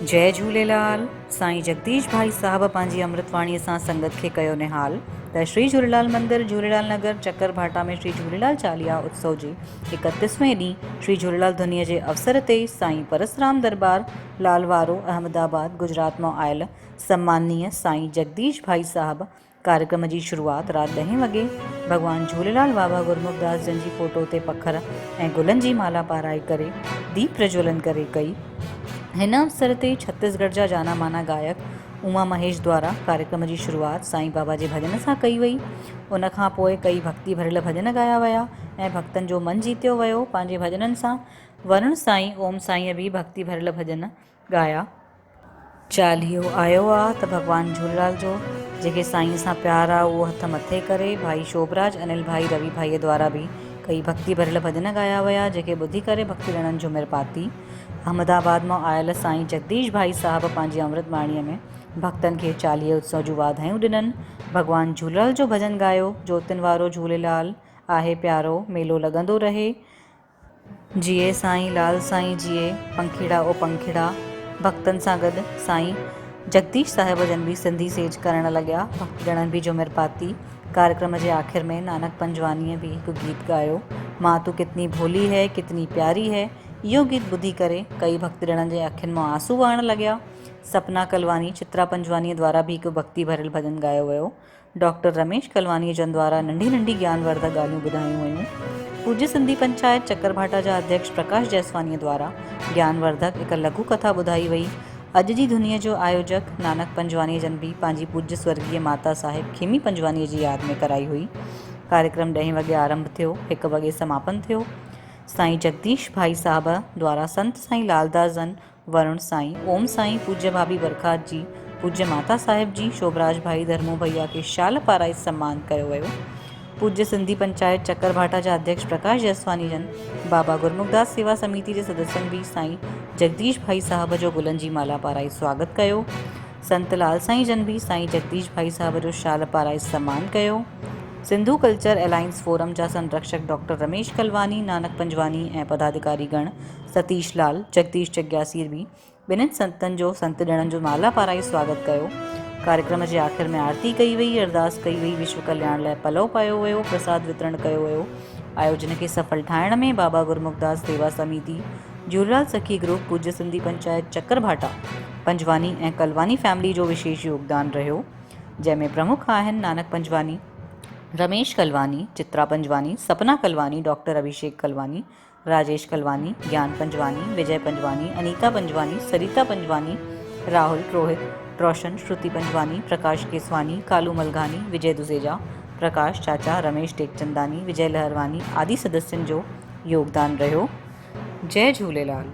जय झूलेलाल। साईं जगदीश भाई साहब पंहिंजी अमृतवाणीअ सां संगत खे कयो निहाल त श्री झूलेलाल मंदिर झूलेलाल नगर चक्कर भाटा में श्री झूलेलाल चालीहा उत्सव जे 31वें ॾींहुं श्री झूलेलाल धुनीअ जे अवसर ते साईं परसराम दरबार लालवारो अहमदाबाद गुजरात मां आयल सम्माननीय साईं जगदीश भाई साहब कार्यक्रम जी शुरूआत राति 10 वॻे भॻवान झूलेलाल बाबा गुरमुखदास जन जी फोटो ते पखर ऐं गुलनि जी माला पाराए करे दीप प्रज्वलन करे कई। हिन अवसर ते छत्तीसगढ़ जा जाना माना गायक उमा महेश द्वारा कार्यक्रम जी शुरूआत साईं बाबा जे भॼन सां कई वई। उन खां पोइ कई भक्ति भरियल भॼन ॻाया विया ऐं भक्तनि जो मन जीतियो वियो पंहिंजे भॼननि सां। वरुण साईं ओम साईं बि भक्ति भरियल भॼन ॻाया। चालीहो आयो आहे त भॻवान झूलेलाल जो जेके साईं सां प्यार आहे उहो हथ मथे करे भाई शोभराज अनिल भाई रवि भाईअ द्वारा बि कई भक्ति भरियल भॼन ॻाया विया जेके ॿुधी करे भक्ति ॼणनि झुमिर पाती। अहमदाबाद मां आयल साईं जगदीश भाई साहब पंहिंजी अमृतवाणीअ में भक्तनि खे चालीहे उत्सव जूं वाधायूं ॾिननि। भॻवान झूलेलाल जो भॼन ॻायो। ज्योतिन वारो झूलेलाल आहे प्यारो मेलो लॻंदो रहे जिए साईं लाल साईं जिए पंखीड़ा ओ पंखीड़ा। भक्तनि सां गॾु साईं जगदीश साहिब जन बि सिंधी सेज करणु लॻिया। भक्ति ॼणनि बि झुमिर पाती। कार्यक्रम जे आख़िर में नानक पंजवानीअ बि हिकु गीत ॻायो। माँ तू कितनी भोली है कितनी प्यारी है। इहो गीत ॿुधी करे कई भक्ति ॼणनि जे अखियुनि मां आंसू वहणु लॻिया। सपना कलवानी चित्रा पंजवानीअ द्वारा बि हिकु भक्ति भरियल भॼन ॻायो वियो। डॉक्टर रमेश कलवानी जन द्वारा नंढी नंढी ज्ञानवर्धक ॻाल्हियूं ॿुधायूं वयूं। पूज्य सिंधी पंचायत चक्करभाटा जा अध्यक्ष प्रकाश जयसवानीअ द्वारा ज्ञानवर्धक हिकु लघु कथा ॿुधाई वई। अॼु जी दुनिया जो आयोजक नानक पंजवानीअ जन बि पंहिंजी पूज्य स्वर्गीय माता साहिब खेमी पंजवानीअ जी यादि में कराई हुई। कार्यक्रम 10 वॻे आरंभ थियो, 1 वॻे समापन थियो। साईं जगदीश भाई साहब द्वारा संत साईं लालदास जन, वरुण साईं, ओम साईं, पूज्य भाभी बरखात जी, पूज्य माता साहिब जी, शोभराज भाई धर्मू भैया के शाल पाराई सम्मान कयो वियो। पूज्य सिंधी पंचायत चक्करभाटा जा अध्यक्ष प्रकाश जयसवानी जन, बाबा गुरमुखदास सेवा समिति जे सदस्यनि बि साईं जगदीश भाई साहब जो गुलनि जी माला पाराई स्वागत कयो। संत लाल साईं जन बि साईं जगदीश भाई साहब जो शाल पाराई सम्मान कयो। सिंधु कल्चर अलायंस फोरम जा संरक्षक डॉक्टर रमेश कलवानी, नानक पंजवानी ऐं पदाधिकारी गण सतीश लाल, जगदीश जग्यासी बि ॿिन्हिनि संतनि जो संत ॼणनि जो माला पाराई स्वागत कयो। कार्यक्रम जे आख़िर में आरती कई वई, अरदास कई वई, विश्व कल्याण लाइ पलव पायो वियो, प्रसाद वितरण कयो वियो। आयोजन खे सफल ठाहिण में बाबा गुरमुखदास सेवा समिति, झूलेलाल सखी ग्रुप, पूज्य सिंधी पंचायत चक्करभाटा, पंजवानी ऐं कलवानी फैमिली जो विशेष योगदान रहियो, जंहिंमें प्रमुख आहिनि नानक पंजवानी, रमेश कलवानी, चित्रा पंजवानी, सपना कलवानी, डॉक्टर अभिषेक कलवानी, राजेश कलवानी, ज्ञान पंजवानी, विजय पंजवानी, अनीता पंजवानी, सरिता पंजवानी, राहुल, रोहित, रोशन, श्रुति पंजवानी, प्रकाश केसवानी, कालू मलघानी, विजय दुसेजा, प्रकाश चाचा, रमेश टेकचंदानी, विजय लहरवानी आदि सदस्यनि जो योगदान रहियो। जय झूलेलाल।